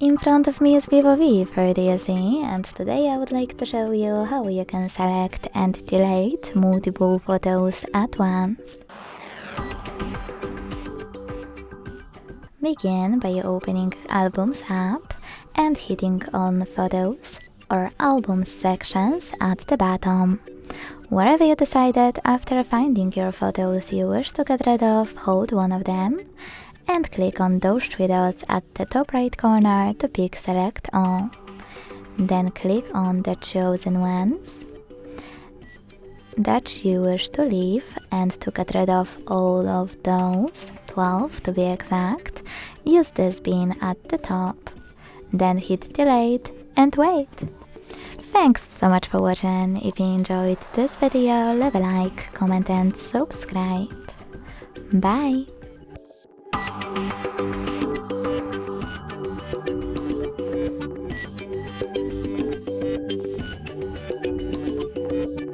In front of me is VIVO V40 SE, and today I would like to show you how you can select and delete multiple photos at once. Begin by opening Albums app and hitting on Photos or Albums sections at the bottom. Wherever you decided after finding your photos you wish to get rid of, hold one of them and click on those three dots at the top right corner to pick Select All. Then click on the chosen ones that you wish to leave, and to get rid of all of those, 12 to be exact, use this bin at the top. Then hit delete and wait. Thanks so much for watching. If you enjoyed this video, leave a like, comment and subscribe. Bye!